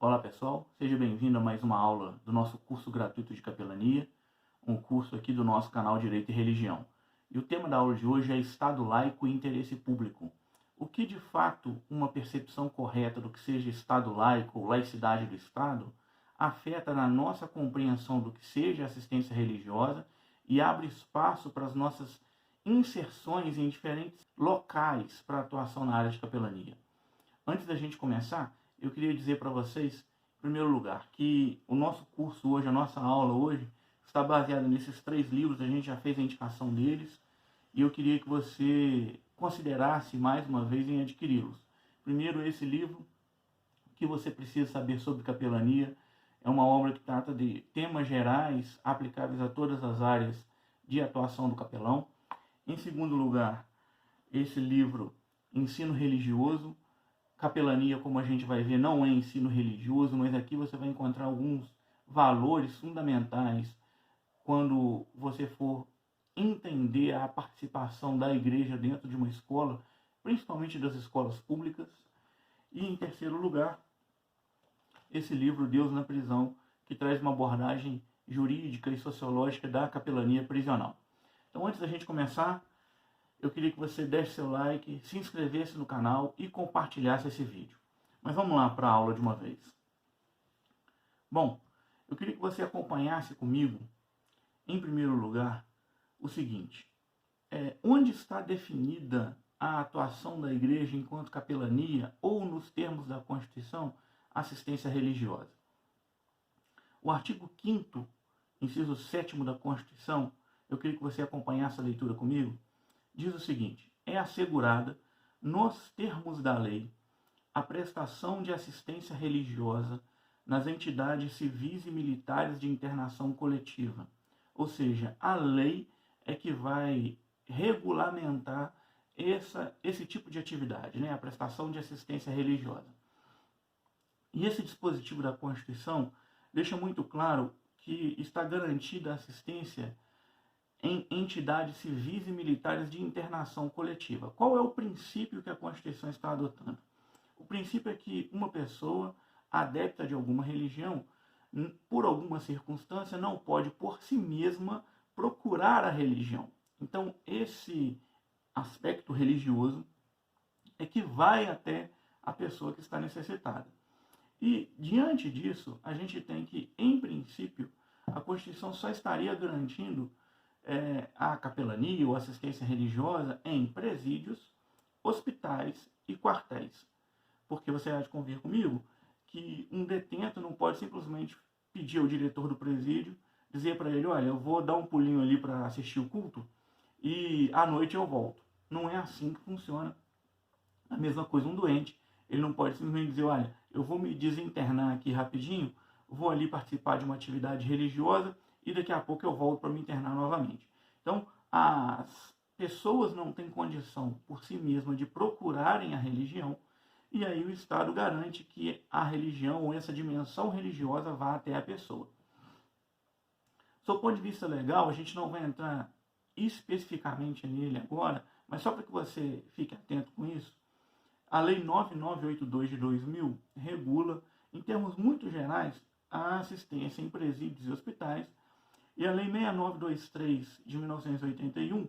Olá pessoal, seja bem-vindo a mais uma aula do nosso curso gratuito de capelania, um curso aqui do nosso canal Direito e Religião. E o tema da aula de hoje é Estado laico e interesse público. O que de fato uma percepção correta do que seja Estado laico ou laicidade do Estado afeta na nossa compreensão do que seja assistência religiosa e abre espaço para as nossas inserções em diferentes locais para atuação na área de capelania. Antes da gente começar, eu queria dizer para vocês, em primeiro lugar, que o nosso curso hoje, a nossa aula hoje, está baseada nesses 3 livros, a gente já fez a indicação deles, e eu queria que você considerasse mais uma vez em adquiri-los. Primeiro, esse livro, que você precisa saber sobre capelania, é uma obra que trata de temas gerais aplicáveis a todas as áreas de atuação do capelão. Em segundo lugar, esse livro, Ensino Religioso. Capelania, como a gente vai ver, não é ensino religioso, mas aqui você vai encontrar alguns valores fundamentais quando você for entender a participação da igreja dentro de uma escola, principalmente das escolas públicas. E em terceiro lugar, esse livro, Deus na Prisão, que traz uma abordagem jurídica e sociológica da capelania prisional. Então, antes da gente começar, eu queria que você desse seu like, se inscrevesse no canal e compartilhasse esse vídeo. Mas vamos lá para a aula de uma vez. Bom, eu queria que você acompanhasse comigo, em primeiro lugar, o seguinte. Onde está definida a atuação da igreja enquanto capelania ou, nos termos da Constituição, assistência religiosa? O artigo 5º, inciso 7º da Constituição, eu queria que você acompanhasse a leitura comigo, diz o seguinte: é assegurada, nos termos da lei, a prestação de assistência religiosa nas entidades civis e militares de internação coletiva. Ou seja, a lei é que vai regulamentar esse tipo de atividade, né? A prestação de assistência religiosa. E esse dispositivo da Constituição deixa muito claro que está garantida a assistência em entidades civis e militares de internação coletiva. Qual é o princípio que a Constituição está adotando? O princípio é que uma pessoa adepta de alguma religião, por alguma circunstância, não pode por si mesma procurar a religião. Então, esse aspecto religioso é que vai até a pessoa que está necessitada. E, diante disso, a gente tem que, em princípio, a Constituição só estaria garantindo a capelania ou assistência religiosa em presídios, hospitais e quartéis. Porque você há de convir comigo que um detento não pode simplesmente pedir ao diretor do presídio, dizer para ele: olha, eu vou dar um pulinho ali para assistir o culto e à noite eu volto. Não é assim que funciona. A mesma coisa um doente. Ele não pode simplesmente dizer: olha, eu vou me desinternar aqui rapidinho, vou ali participar de uma atividade religiosa e daqui a pouco eu volto para me internar novamente. Então, as pessoas não têm condição por si mesmas de procurarem a religião, e aí o Estado garante que a religião ou essa dimensão religiosa vá até a pessoa. Do ponto de vista legal, a gente não vai entrar especificamente nele agora, mas só para que você fique atento com isso, a Lei 9982 de 2000 regula, em termos muito gerais, a assistência em presídios e hospitais, e a Lei 6923 de 1981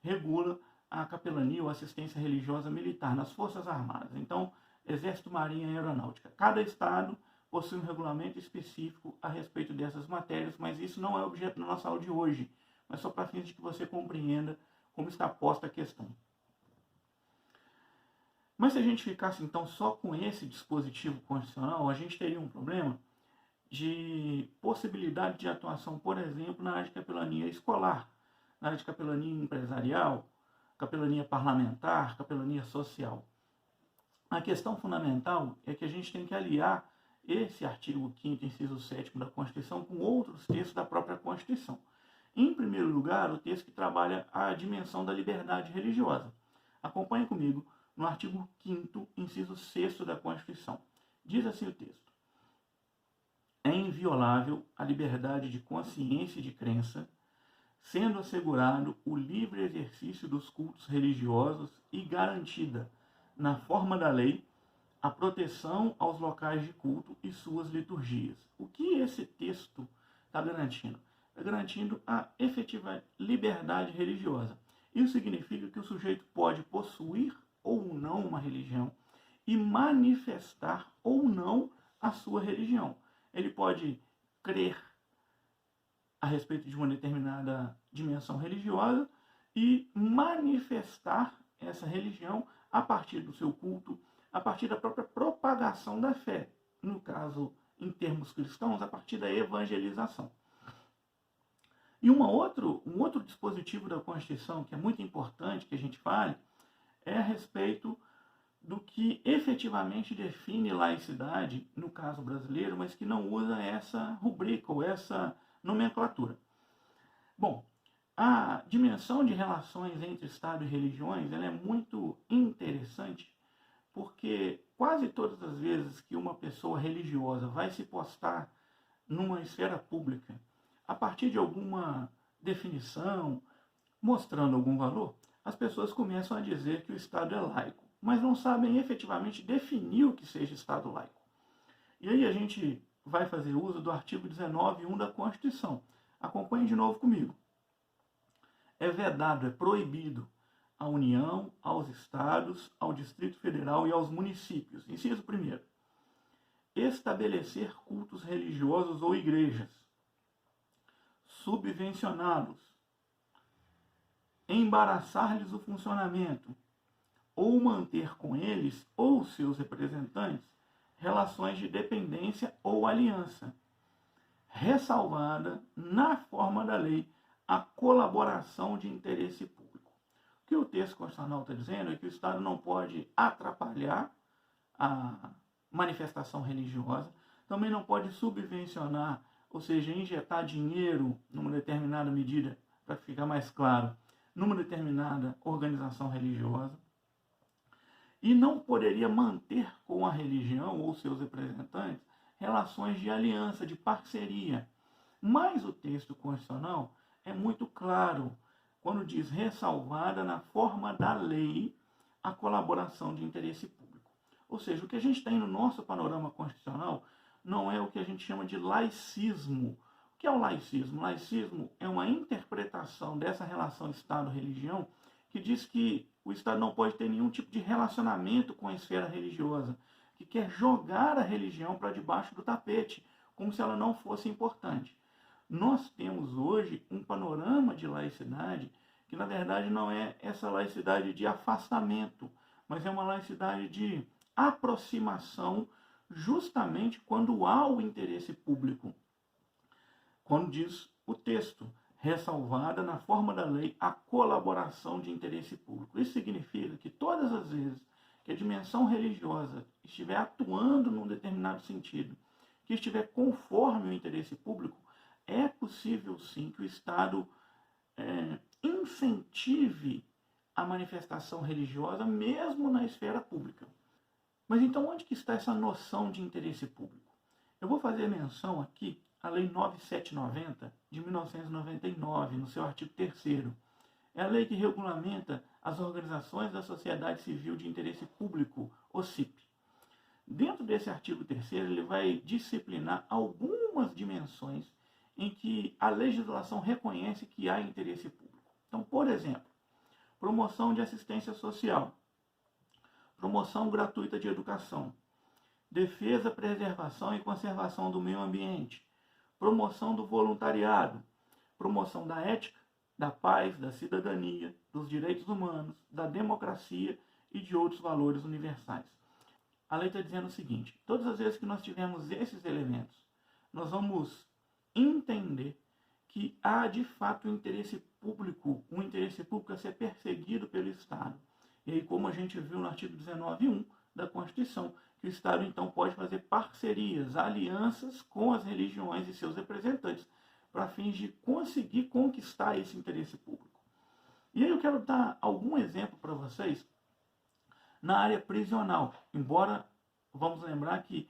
regula a capelania ou assistência religiosa militar nas Forças Armadas. Então, Exército, Marinha e Aeronáutica. Cada estado possui um regulamento específico a respeito dessas matérias, mas isso não é objeto da nossa aula de hoje, mas só para fins de que você compreenda como está posta a questão. Mas se a gente ficasse então só com esse dispositivo constitucional, a gente teria um problema de possibilidade de atuação, por exemplo, na área de capelania escolar, na área de capelania empresarial, capelania parlamentar, capelania social. A questão fundamental é que a gente tem que aliar esse artigo 5º, inciso 7º da Constituição com outros textos da própria Constituição. Em primeiro lugar, o texto que trabalha a dimensão da liberdade religiosa. Acompanhe comigo no artigo 5º, inciso 6º da Constituição. Diz assim o texto: é inviolável a liberdade de consciência e de crença, sendo assegurado o livre exercício dos cultos religiosos e garantida, na forma da lei, a proteção aos locais de culto e suas liturgias. O que esse texto está garantindo? Está garantindo a efetiva liberdade religiosa. Isso significa que o sujeito pode possuir ou não uma religião e manifestar ou não a sua religião. Ele pode crer a respeito de uma determinada dimensão religiosa e manifestar essa religião a partir do seu culto, a partir da própria propagação da fé. No caso, em termos cristãos, a partir da evangelização. E um outro dispositivo da Constituição que é muito importante que a gente fale é a respeito do que efetivamente define laicidade, no caso brasileiro, mas que não usa essa rubrica ou essa nomenclatura. Bom, a dimensão de relações entre Estado e religiões ela é muito interessante, porque quase todas as vezes que uma pessoa religiosa vai se postar numa esfera pública, a partir de alguma definição, mostrando algum valor, as pessoas começam a dizer que o Estado é laico, mas não sabem efetivamente definir o que seja Estado laico. E aí a gente vai fazer uso do artigo 19.1 da Constituição. Acompanhe de novo comigo. É vedado, é proibido à União, aos Estados, ao Distrito Federal e aos municípios. Inciso 1º. Estabelecer cultos religiosos ou igrejas, subvencioná-los, embaraçar-lhes o funcionamento, ou manter com eles ou seus representantes relações de dependência ou aliança, ressalvada, na forma da lei, a colaboração de interesse público. O que o texto constitucional está dizendo é que o Estado não pode atrapalhar a manifestação religiosa, também não pode subvencionar, ou seja, injetar dinheiro numa determinada medida, para ficar mais claro, numa determinada organização religiosa, e não poderia manter com a religião ou seus representantes relações de aliança, de parceria. Mas o texto constitucional é muito claro quando diz ressalvada na forma da lei a colaboração de interesse público. Ou seja, o que a gente tem no nosso panorama constitucional não é o que a gente chama de laicismo. O que é o laicismo? O laicismo é uma interpretação dessa relação Estado-religião que diz que o Estado não pode ter nenhum tipo de relacionamento com a esfera religiosa, que quer jogar a religião para debaixo do tapete, como se ela não fosse importante. Nós temos hoje um panorama de laicidade que, na verdade, não é essa laicidade de afastamento, mas é uma laicidade de aproximação, justamente quando há o interesse público. Quando diz o texto, ressalvada na forma da lei a colaboração de interesse público. Isso significa que todas as vezes que a dimensão religiosa estiver atuando num determinado sentido, que estiver conforme o interesse público, é possível sim que o Estado incentive a manifestação religiosa mesmo na esfera pública. Mas então onde que está essa noção de interesse público? Eu vou fazer menção aqui à Lei 9790 de 1999, no seu artigo 3º. É a lei que regulamenta as organizações da sociedade civil de interesse público, OCIP. Dentro desse artigo 3º, ele vai disciplinar algumas dimensões em que a legislação reconhece que há interesse público. Então, por exemplo, promoção de assistência social, promoção gratuita de educação, defesa, preservação e conservação do meio ambiente, promoção do voluntariado, promoção da ética, da paz, da cidadania, dos direitos humanos, da democracia e de outros valores universais. A lei está dizendo o seguinte: todas as vezes que nós tivermos esses elementos, nós vamos entender que há de fato um interesse público a ser perseguido pelo Estado. E aí, como a gente viu no artigo 19.1 da Constituição, que o Estado então pode fazer parcerias, alianças com as religiões e seus representantes, para fins de conseguir conquistar esse interesse público. E aí eu quero dar algum exemplo para vocês na área prisional, embora vamos lembrar que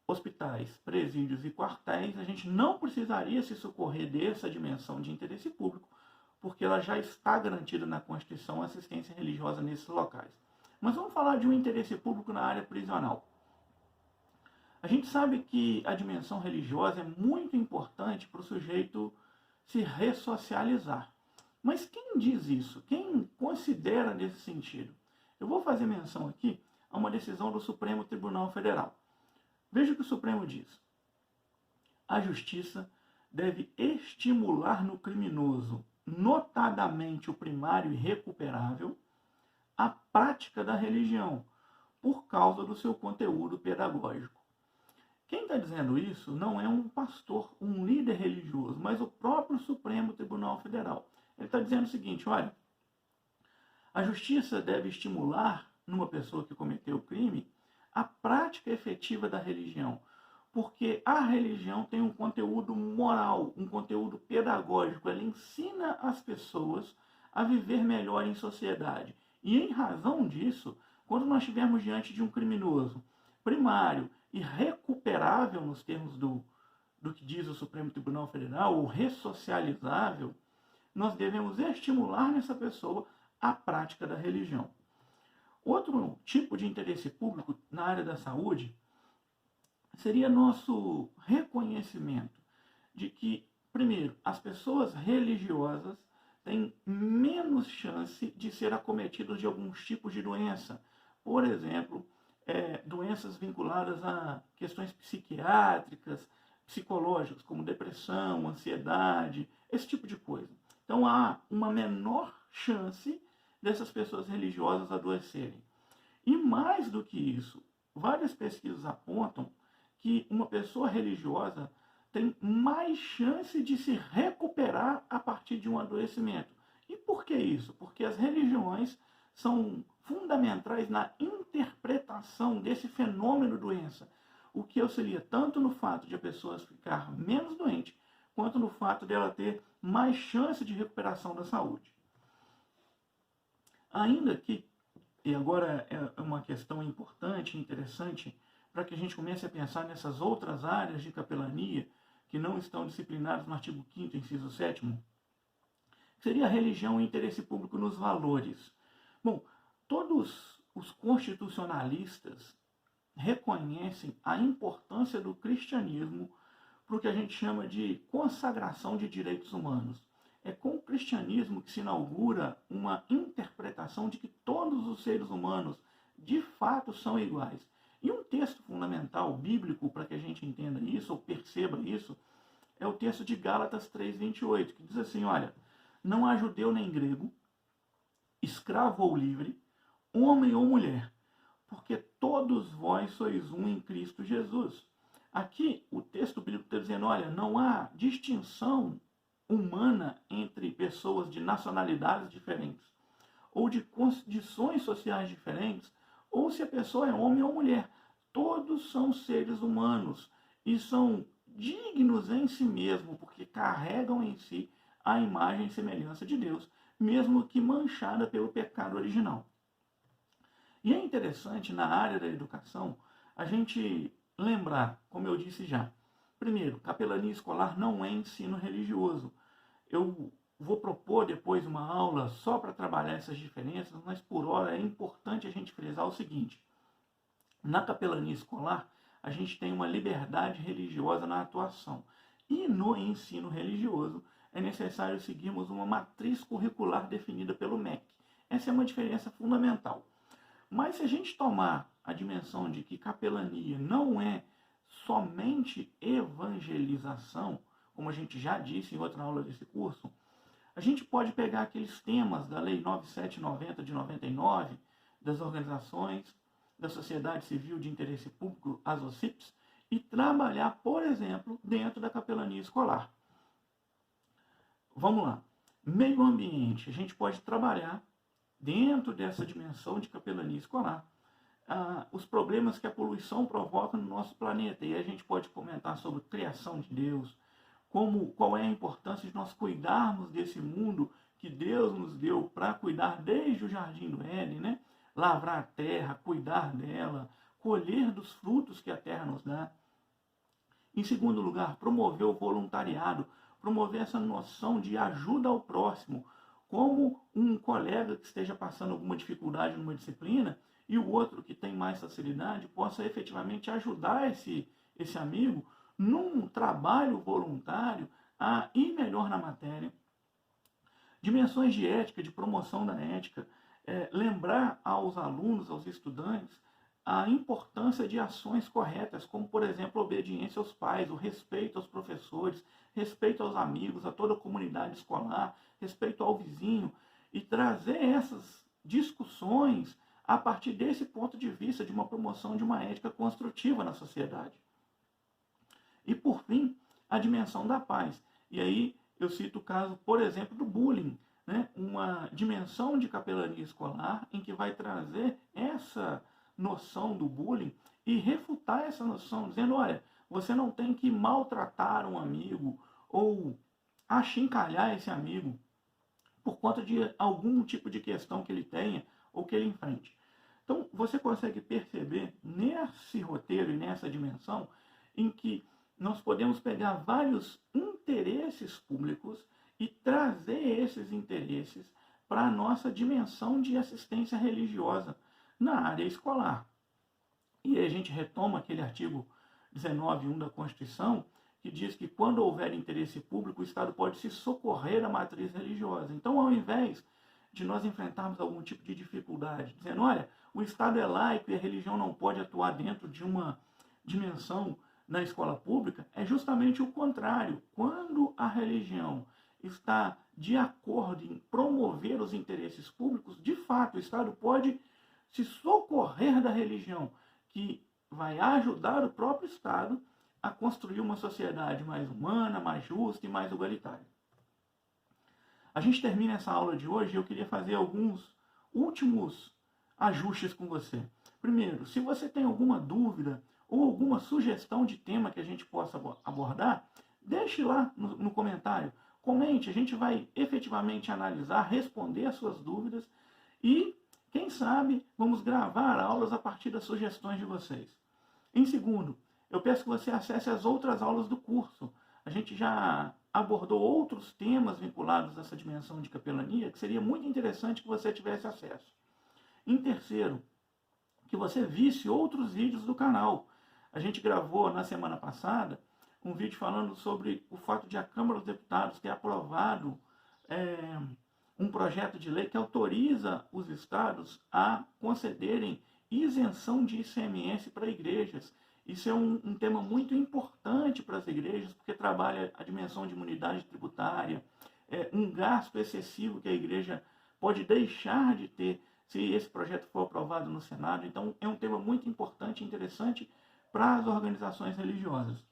hospitais, presídios e quartéis, a gente não precisaria se socorrer dessa dimensão de interesse público, porque ela já está garantida na Constituição a assistência religiosa nesses locais. Mas vamos falar de um interesse público na área prisional. A gente sabe que a dimensão religiosa é muito importante para o sujeito se ressocializar. Mas quem diz isso? Quem considera nesse sentido? Eu vou fazer menção aqui a uma decisão do Supremo Tribunal Federal. Veja o que o Supremo diz. A justiça deve estimular no criminoso, notadamente o primário irrecuperável, a prática da religião, por causa do seu conteúdo pedagógico. Quem está dizendo isso não é um pastor, um líder religioso, mas o próprio Supremo Tribunal Federal. Ele está dizendo o seguinte, olha, a justiça deve estimular, numa pessoa que cometeu o crime, a prática efetiva da religião, porque a religião tem um conteúdo moral, um conteúdo pedagógico, ela ensina as pessoas a viver melhor em sociedade. E em razão disso, quando nós estivermos diante de um criminoso primário e recuperável nos termos do que diz o Supremo Tribunal Federal, ou ressocializável, nós devemos estimular nessa pessoa a prática da religião. Outro tipo de interesse público na área da saúde seria nosso reconhecimento de que, primeiro, as pessoas religiosas têm menos chance de ser acometidas de alguns tipos de doença. Por exemplo, doenças vinculadas a questões psiquiátricas, psicológicas, como depressão, ansiedade, esse tipo de coisa. Então há uma menor chance dessas pessoas religiosas adoecerem. E mais do que isso, várias pesquisas apontam que uma pessoa religiosa tem mais chance de se recuperar a partir de um adoecimento. E por que isso? Porque as religiões são fundamentais na interpretação desse fenômeno doença, o que auxilia tanto no fato de a pessoa ficar menos doente, quanto no fato dela ter mais chance de recuperação da saúde. Ainda que, e agora é uma questão importante e interessante, para que a gente comece a pensar nessas outras áreas de capelania que não estão disciplinadas no artigo 5º, inciso 7º, seria a religião e interesse público nos valores. Bom, todos os constitucionalistas reconhecem a importância do cristianismo para o que a gente chama de consagração de direitos humanos. É com o cristianismo que se inaugura uma interpretação de que todos os seres humanos de fato são iguais. E um texto fundamental bíblico para que a gente entenda isso, ou perceba isso, é o texto de Gálatas 3:28, que diz assim, olha, não há judeu nem grego, escravo ou livre, homem ou mulher, porque todos vós sois um em Cristo Jesus. Aqui o texto bíblico está dizendo, olha, não há distinção humana entre pessoas de nacionalidades diferentes, ou de condições sociais diferentes, ou se a pessoa é homem ou mulher. Todos são seres humanos e são dignos em si mesmo, porque carregam em si a imagem e semelhança de Deus, mesmo que manchada pelo pecado original. E é interessante, na área da educação, a gente lembrar, como eu disse já, primeiro, capelania escolar não é ensino religioso. Eu vou propor depois uma aula só para trabalhar essas diferenças, mas por hora é importante a gente frisar o seguinte. Na capelania escolar, a gente tem uma liberdade religiosa na atuação. E no ensino religioso, é necessário seguirmos uma matriz curricular definida pelo MEC. Essa é uma diferença fundamental. Mas se a gente tomar a dimensão de que capelania não é somente evangelização, como a gente já disse em outra aula desse curso, a gente pode pegar aqueles temas da Lei 9790 de 99, das organizações da sociedade civil de interesse público, as OCIPs, e trabalhar, por exemplo, dentro da capelania escolar. Vamos lá. Meio ambiente. A gente pode trabalhar dentro dessa dimensão de capelania escolar os problemas que a poluição provoca no nosso planeta. E a gente pode comentar sobre criação de Deus, qual é a importância de nós cuidarmos desse mundo que Deus nos deu para cuidar desde o Jardim do Éden, né? Lavrar a terra, cuidar dela, colher dos frutos que a terra nos dá. Em segundo lugar, promover o voluntariado, promover essa noção de ajuda ao próximo, como um colega que esteja passando alguma dificuldade numa disciplina, e o outro que tem mais facilidade possa efetivamente ajudar esse amigo num trabalho voluntário a ir melhor na matéria. Dimensões de ética, de promoção da ética, lembrar aos alunos, aos estudantes, a importância de ações corretas, como, por exemplo, a obediência aos pais, o respeito aos professores, respeito aos amigos, a toda a comunidade escolar, respeito ao vizinho, e trazer essas discussões a partir desse ponto de vista de uma promoção de uma ética construtiva na sociedade. E, por fim, a dimensão da paz. E aí eu cito o caso, por exemplo, do bullying, né? Uma dimensão de capelania escolar em que vai trazer essa noção do bullying e refutar essa noção, dizendo, olha, você não tem que maltratar um amigo ou achincalhar esse amigo por conta de algum tipo de questão que ele tenha ou que ele enfrente. Então, você consegue perceber nesse roteiro e nessa dimensão em que nós podemos pegar vários interesses públicos e trazer esses interesses para a nossa dimensão de assistência religiosa na área escolar. E aí a gente retoma aquele artigo 19.1 da Constituição, que diz que quando houver interesse público, o Estado pode se socorrer à matriz religiosa. Então, ao invés de nós enfrentarmos algum tipo de dificuldade, dizendo, olha, o Estado é laico e a religião não pode atuar dentro de uma dimensão na escola pública, é justamente o contrário. Quando a religião está de acordo em promover os interesses públicos, de fato, o Estado pode se socorrer da religião, que vai ajudar o próprio Estado a construir uma sociedade mais humana, mais justa e mais igualitária. A gente termina essa aula de hoje e eu queria fazer alguns últimos ajustes com você. Primeiro, se você tem alguma dúvida ou alguma sugestão de tema que a gente possa abordar, deixe lá no comentário. Comente, a gente vai efetivamente analisar, responder as suas dúvidas e, quem sabe, vamos gravar aulas a partir das sugestões de vocês. Em segundo, eu peço que você acesse as outras aulas do curso. A gente já abordou outros temas vinculados a essa dimensão de capelania que seria muito interessante que você tivesse acesso. Em terceiro, que você visse outros vídeos do canal. A gente gravou na semana passada um vídeo falando sobre o fato de a Câmara dos Deputados ter aprovado um projeto de lei que autoriza os estados a concederem isenção de ICMS para igrejas. Isso é um tema muito importante para as igrejas, porque trabalha a dimensão de imunidade tributária, um gasto excessivo que a igreja pode deixar de ter se esse projeto for aprovado no Senado. Então, é um tema muito importante e interessante para as organizações religiosas.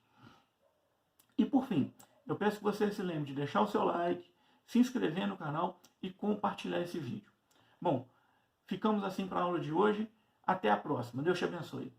E, por fim, eu peço que você se lembre de deixar o seu like, se inscrever no canal e compartilhar esse vídeo. Bom, ficamos assim para a aula de hoje. Até a próxima. Deus te abençoe.